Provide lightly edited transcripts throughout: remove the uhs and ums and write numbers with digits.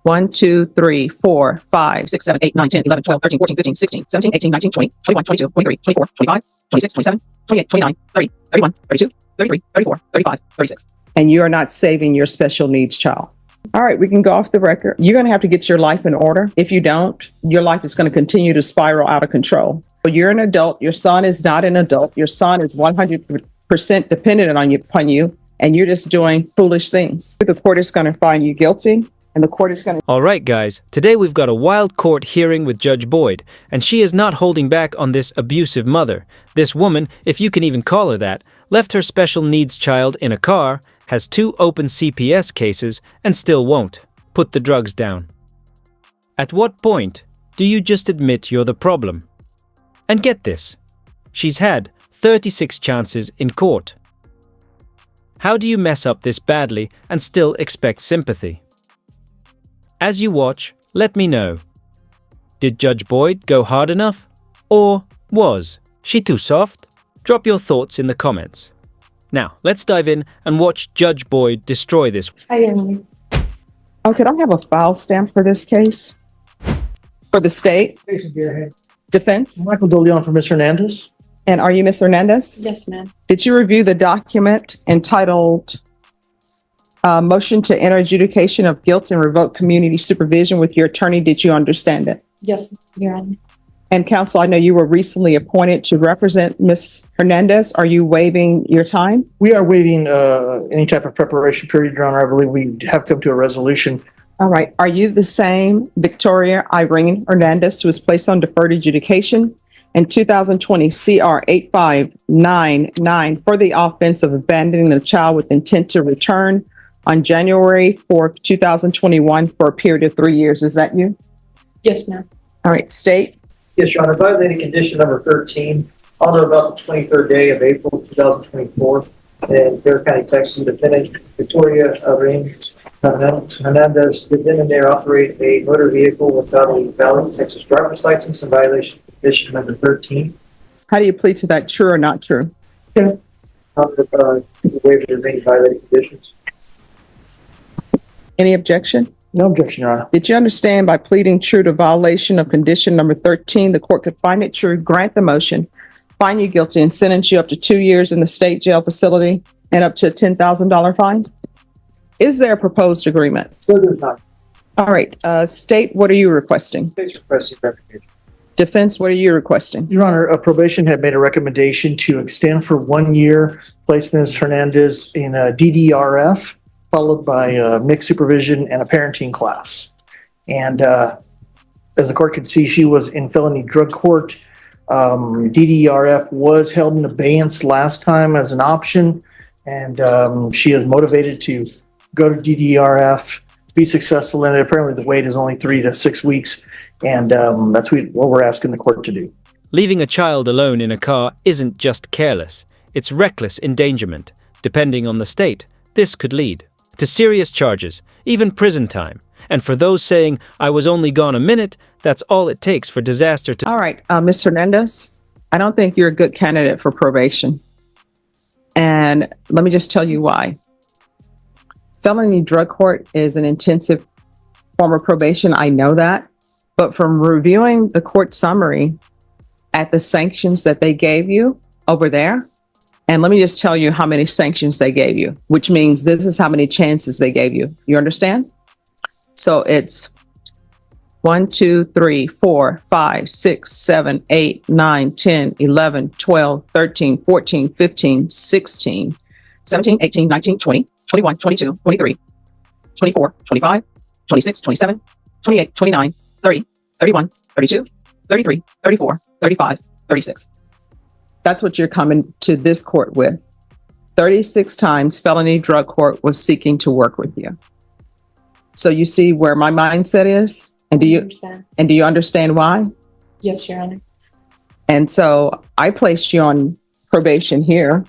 1, 2, 3, 4, 5, 6, 7, 8, 9, 10, 11, 12, 13, 14, 15, 16, 17, 18, 19, 20, 21, 22, 23, 24, 25, 26, 27, 28, 29, 30, 31, 32, 33, 34, 35, 36. And you are not saving your special needs child. All right, we can go off the record. You're going to have to get your life in order. If you don't, your life is going to continue to spiral out of control. So you're an adult. Your son is not an adult. Your son is 100% dependent upon you, and you're just doing foolish things. The court is going to find you guilty, and the court is going to... All right, guys. Today we've got a wild court hearing with Judge Boyd, and she is not holding back on this abusive mother. This woman, if you can even call her that, left her special needs child in a car, has 2 open CPS cases, and still won't put the drugs down. At what point do you just admit you're the problem? And get this, she's had 36 chances in court. How do you mess up this badly and still expect sympathy? As you watch, let me know. Did Judge Boyd go hard enough? Or was she too soft? Drop your thoughts in the comments. Now, let's dive in and watch Judge Boyd destroy this. Oh, could I have a file stamp for this case? For the state? Defense? Michael DeLeon for Ms. Hernandez. And are you Ms. Hernandez? Yes, ma'am. Did you review the document entitled Motion to Enter Adjudication of Guilt and Revoke Community Supervision with your attorney? Did you understand it? Yes, Your Honor. And counsel, I know you were recently appointed to represent Ms. Hernandez. Are you waiving your time? We are waiving any type of preparation period, Your Honor. I believe we have come to a resolution. All right. Are you the same Victoria Irene Hernandez who was placed on deferred adjudication in 2020 CR 8599 for the offense of abandoning a child with intent to return on January 4th, 2021 for a period of 3 years? Is that you? Yes, ma'am. All right. State. Yes, Your Honor, violating condition number 13 on or about the 23rd day of April 2024 in Bear County, Texas. Defendant Victoria Irene Hernandez did then and there operate a motor vehicle without a valid Texas driver's license in violation of condition number 13. How do you plead to that? True or not true? Yeah. Waiver of any violating conditions. Any objection? No objection, Your Honor. Did you understand by pleading true to violation of condition number 13, the court could find it true, grant the motion, find you guilty, and sentence you up to 2 years in the state jail facility and up to a $10,000 fine? Is there a proposed agreement? So there's not. All right. State, what are you requesting? State's requesting verification. Defense, what are you requesting? Your Honor, probation had made a recommendation to extend for 1 year, place Ms. Hernandez in a DDRF, followed by mixed supervision and a parenting class. And as the court could see, she was in felony drug court. DDRF was held in abeyance last time as an option, and she is motivated to go to DDRF, be successful in it. Apparently the wait is only 3 to 6 weeks, and that's what we're asking the court to do. Leaving a child alone in a car isn't just careless, it's reckless endangerment. Depending on the state, this could lead to serious charges, even prison time. And for those saying, I was only gone a minute, that's all it takes for disaster to... All right, Ms. Hernandez, I don't think you're a good candidate for probation. And let me just tell you why. Felony drug court is an intensive form of probation. I know that. But from reviewing the court summary at the sanctions that they gave you over there, and let me just tell you how many sanctions they gave you, which means this is how many chances they gave you. You understand? So it's 1, 2, 3, 4, 5, 6, 7, 8, 9, 10, 11, 12, 13, 14, 15, 16, 17, 18, 19, 20, 21, 22, 23, 24, 25, 26, 27, 28, 29, 30, 31, 32, 33, 34, 35, 36. That's what you're coming to this court with. 36 times felony drug court was seeking to work with you. So you see where my mindset is? And do you understand why? Yes, Your Honor. And so I placed you on probation here.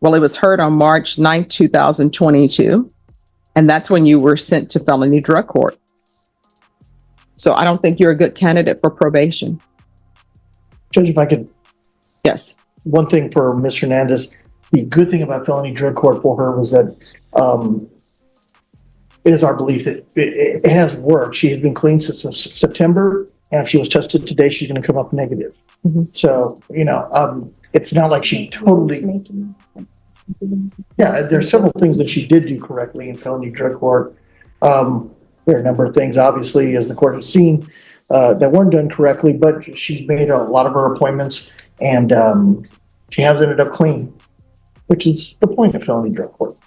Well, it was heard on March 9th, 2022. And that's when you were sent to felony drug court. So I don't think you're a good candidate for probation. Judge, if I could, Yes. one thing for Ms. Hernandez, the good thing about felony drug court for her was that it is our belief that it has worked. She has been clean since September, and if she was tested today, she's going to come up negative. Mhm. So, it's not like she totally, yeah, there's several things that she did do correctly in felony drug court. There are a number of things, obviously, as the court has seen, that weren't done correctly, but she's made a lot of her appointments, and she has ended up clean, which is the point of felony drug court.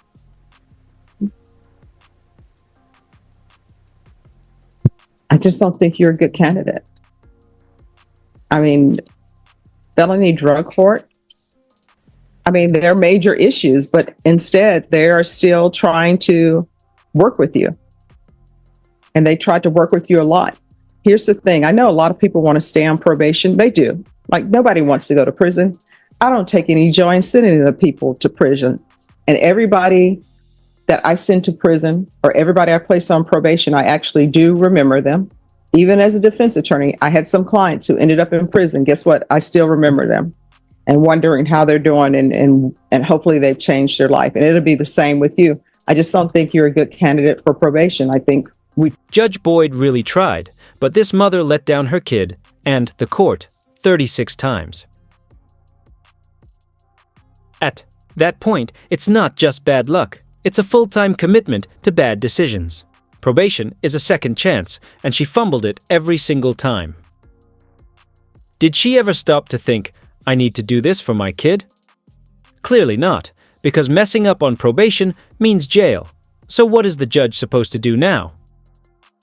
I just don't think you're a good candidate. I mean, felony drug court. I mean, there are major issues, but instead they are still trying to work with you. And they tried to work with you a lot. Here's the thing. I know a lot of people want to stay on probation. They do. Like, nobody wants to go to prison. I don't take any joy in sending the people to prison. And everybody that I send to prison, or everybody I place on probation, I actually do remember them. Even as a defense attorney, I had some clients who ended up in prison. Guess what? I still remember them and wondering how they're doing, and hopefully they've changed their life. And it'll be the same with you. I just don't think you're a good candidate for probation. I think Judge Boyd really tried, but this mother let down her kid and the court 36 times. At that point, it's not just bad luck. It's a full-time commitment to bad decisions. Probation is a second chance, and she fumbled it every single time. Did she ever stop to think, I need to do this for my kid? Clearly not, because messing up on probation means jail. So what is the judge supposed to do now?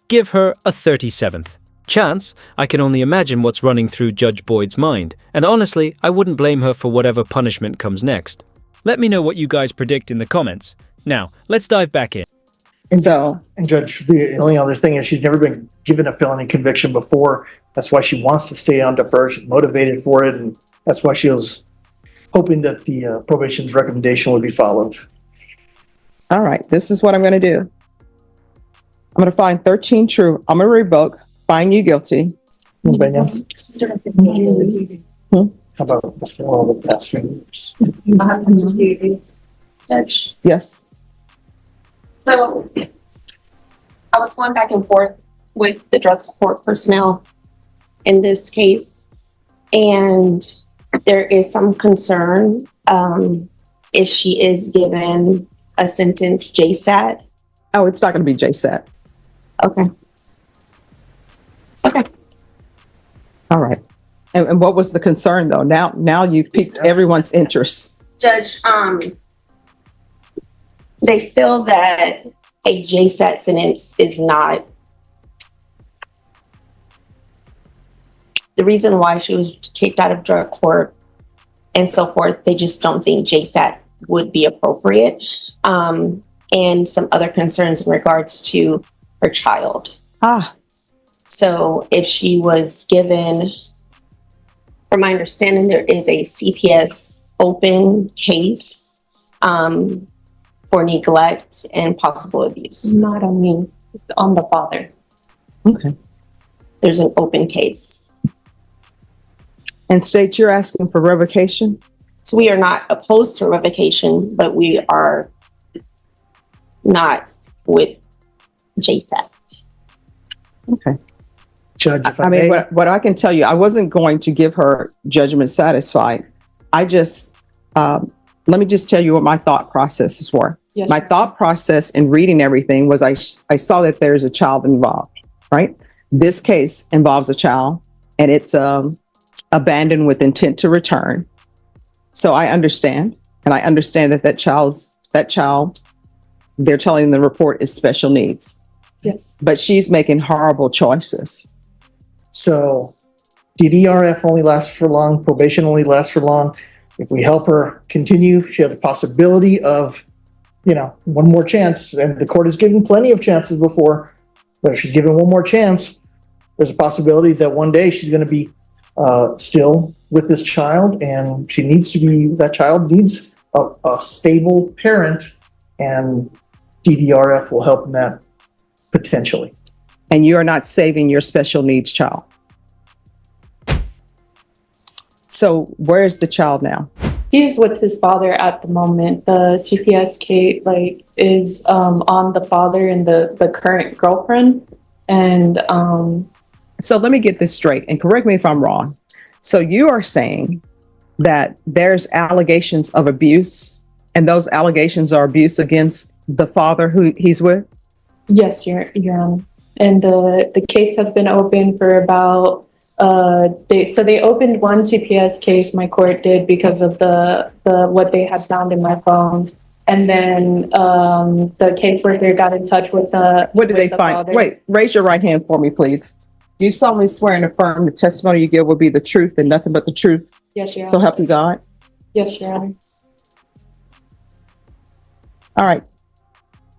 Give her a 37th chance. I can only imagine what's running through Judge Boyd's mind, and honestly, I wouldn't blame her for whatever punishment comes next. Let me know what you guys predict in the comments. Now, let's dive back in. And Judge, the only other thing is she's never been given a felony conviction before. That's why she wants to stay on defer. She's motivated for it, and that's why she was hoping that the probation's recommendation would be followed. all right, this is what I'm going to do. I'm going to find 13 true. I'm going to revoke, find you guilty. Anybody else? How about before all the past few years? Judge. Yes. So I was going back and forth with the drug court personnel in this case, and there is some concern if she is given a sentence JSAT. Oh, it's not going to be JSAT. Okay. Okay. All right. And what was the concern though? Now you've piqued everyone's interest. Judge, they feel that a JSAT sentence is not the reason why she was kicked out of drug court and so forth. They just don't think JSAT would be appropriate. And some other concerns in regards to her child. So if she was given, from my understanding, there is a CPS open case for neglect and possible abuse. Not on me, on the father. Okay. There's an open case. And state you're asking for revocation? So we are not opposed to revocation, but we are not with JSAT. Okay. Judge, if I mean, what I can tell you, I wasn't going to give her judgment satisfied. I just, let me just tell you what my thought processes were. Yes. My thought process in reading everything was I saw that there's a child involved, right? This case involves a child, and it's abandoned with intent to return. So I understand, and I understand that child, they're telling the report is special needs. Yes. But she's making horrible choices. So DDRF only lasts for long, probation only lasts for long. If we help her continue, she has a possibility of, one more chance. And the court has given plenty of chances before, but if she's given one more chance, there's a possibility that one day she's going to be still with this child, and that child needs a stable parent, and DDRF will help in that potentially. And you are not saving your special needs child. So where is the child now? He's with his father at the moment. The CPS case is on the father and the current girlfriend. And So let me get this straight and correct me if I'm wrong. So you are saying that there's allegations of abuse, and those allegations are abuse against the father who he's with? yes, Your Honor. And the case has been open for about they opened one CPS case, my court did, because of the what they had found in my phone. And then the caseworker got in touch with What did they the find? father. Wait, raise your right hand for me, please. Do you solemnly swear and affirm the testimony you give will be the truth and nothing but the truth? Yes, Your So Honor. help you God? Yes, Your Honor. All right,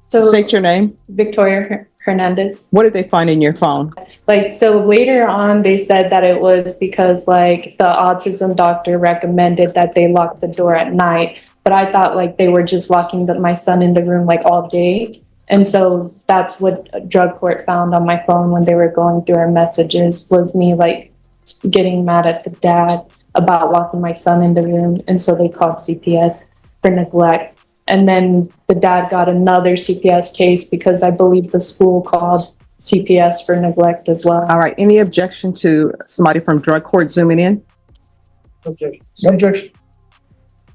So state your name. Victoria Hernandez. What did they find in your phone? So later on, they said that it was because the autism doctor recommended that they lock the door at night. But I thought they were just locking my son in the room all day. And so that's what drug court found on my phone when they were going through our messages, was me getting mad at the dad about locking my son in the room. And so they called CPS for neglect. And then the dad got another CPS case because I believe the school called CPS for neglect as well. All right, any objection to somebody from drug court zooming in? No objection. No objection.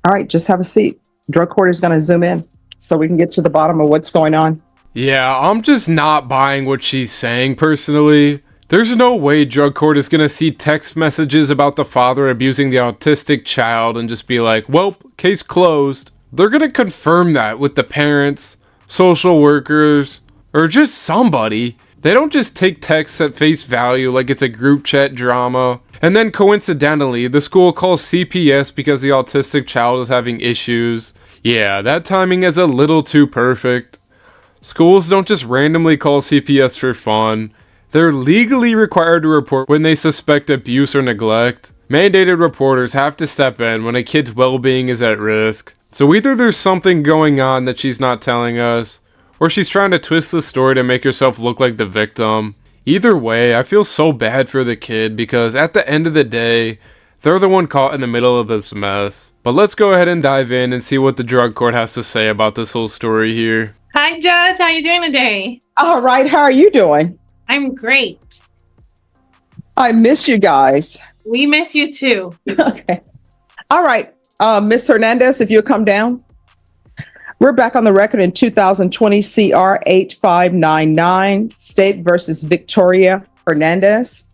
All right, just have a seat. Drug court is going to zoom in so we can get to the bottom of what's going on. Yeah, I'm just not buying what she's saying personally. There's no way drug court is gonna see text messages about the father abusing the autistic child and just be like, well, case closed. They're gonna confirm that with the parents, social workers, or just somebody. They don't just take texts at face value like it's a group chat drama. And then coincidentally, the school calls CPS because the autistic child is having issues. Yeah, that timing is a little too perfect. Schools don't just randomly call CPS for fun. They're legally required to report when they suspect abuse or neglect. Mandated reporters have to step in when a kid's well-being is at risk. So either there's something going on that she's not telling us, or she's trying to twist the story to make herself look like the victim. Either way, I feel so bad for the kid because at the end of the day, they're the one caught in the middle of this mess. But let's go ahead and dive in and see what the drug court has to say about this whole story here. Hi, Judge. How you doing today? All right, how are you doing? I'm great. I miss you guys. We miss you too. Okay. All right, Miss Hernandez, if you'll come down. We're back on the record in 2020 CR 8599, State versus Victoria Hernandez.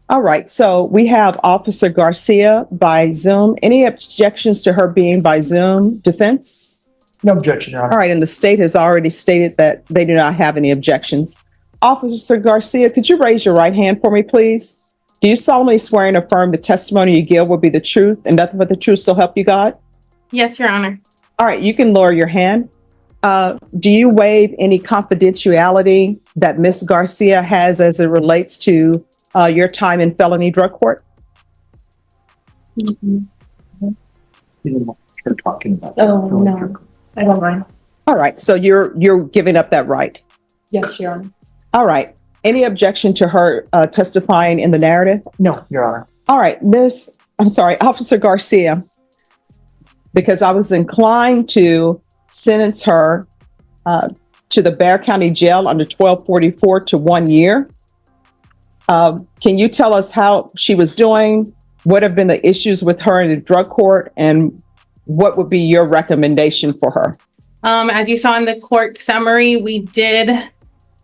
All right, so we have Officer Garcia by Zoom. Any objections to her being by Zoom? Defense? No objection, Your Honor. All right, and the state has already stated that they do not have any objections. Officer Garcia, could you raise your right hand for me, please? Do you solemnly swear and affirm the testimony you give will be the truth and nothing but the truth, so help you God? Yes, Your Honor. All right, you can lower your hand. Do you waive any confidentiality that Ms. Garcia has as it relates to your time in felony drug court? Mhm. You didn't want her talking about. Oh, felony no. drug. I don't mind. All right, so you're giving up that right. Yes, Your Honor. All right. Any objection to her testifying in the narrative? No, Your Honor. All right, Officer Garcia, because I was inclined to sentence her to the Bexar County Jail under 1244 to 1 year. Can you tell us how she was doing? What have been the issues with her in the drug court, and what would be your recommendation for her? As you saw in the court summary, we did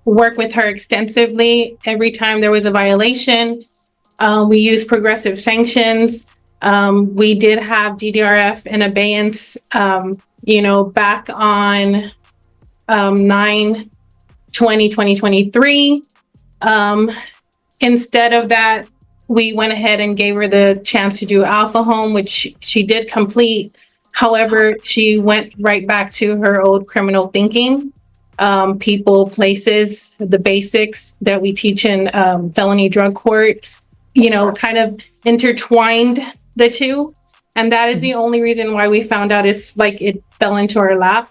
work with her extensively. Every time there was a violation, we used progressive sanctions. We did have DDRF in abeyance, back on 9/20/2023. Instead of that, we went ahead and gave her the chance to do Alpha Home, which she did complete. However, she went right back to her old criminal thinking. People, places, the basics that we teach in felony drug court, kind of intertwined the two. And that is the only reason why we found out is it fell into our lap.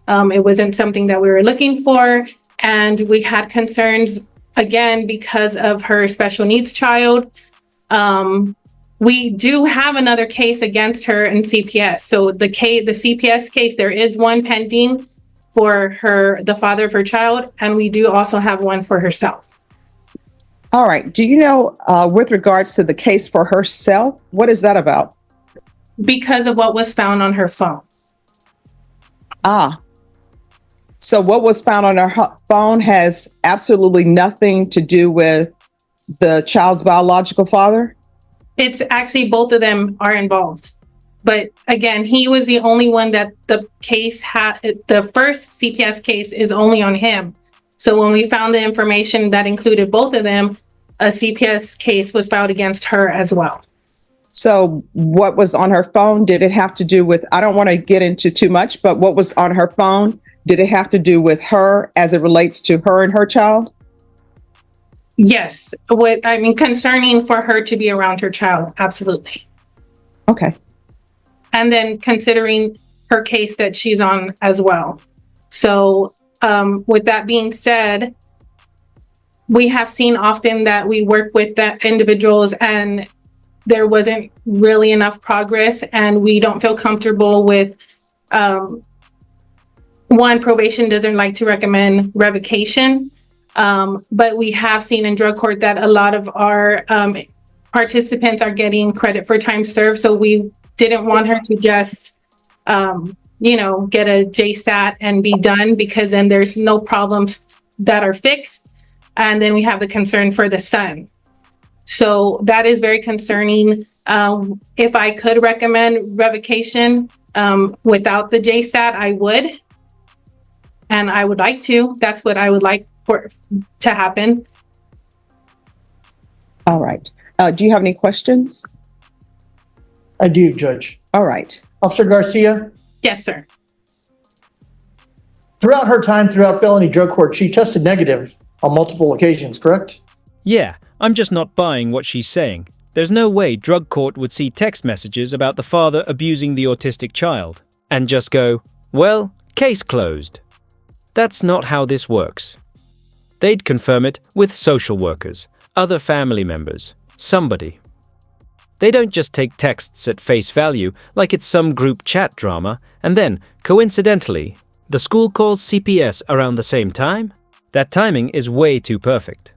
It wasn't something that we were looking for. And we had concerns, again, because of her special needs child. We do have another case against her in CPS. So the CPS case, there is one pending for the father of her child, and we do also have one for herself. All right. Do you know, with regards to the case for herself, what is that about? Because of what was found on her phone. So what was found on her phone has absolutely nothing to do with the child's biological father? It's actually both of them are involved. But again, he was the only one that the case had. The first CPS case is only on him. So when we found the information that included both of them, a CPS case was filed against her as well. So what was on her phone, did it have to do with, I don't want to get into too much, but what was on her phone, did it have to do with her as it relates to her and her child? Yes, concerning for her to be around her child, absolutely. Okay. And then considering her case that she's on as well. So with that being said, we have seen often that we work with that individuals and there wasn't really enough progress, and we don't feel comfortable with probation doesn't like to recommend revocation. But we have seen in drug court that a lot of our participants are getting credit for time served. So we didn't want her to just, get a JSAT and be done, because then there's no problems that are fixed. And then we have the concern for the son. So that is very concerning. If I could recommend revocation without the JSAT, I would. And I would like to. That's what I would like to happen. All right. Do you have any questions? I do, Judge. All right. Officer Garcia, Yes, sir. throughout her time throughout felony drug court, she tested negative on multiple occasions, correct? Yeah, I'm just not buying what she's saying. There's no way drug court would see text messages about the father abusing the autistic child and just go, well, case closed. That's not how this works. They'd confirm it with social workers, other family members, somebody. They don't just take texts at face value like it's some group chat drama, and then, coincidentally, the school calls CPS around the same time? That timing is way too perfect.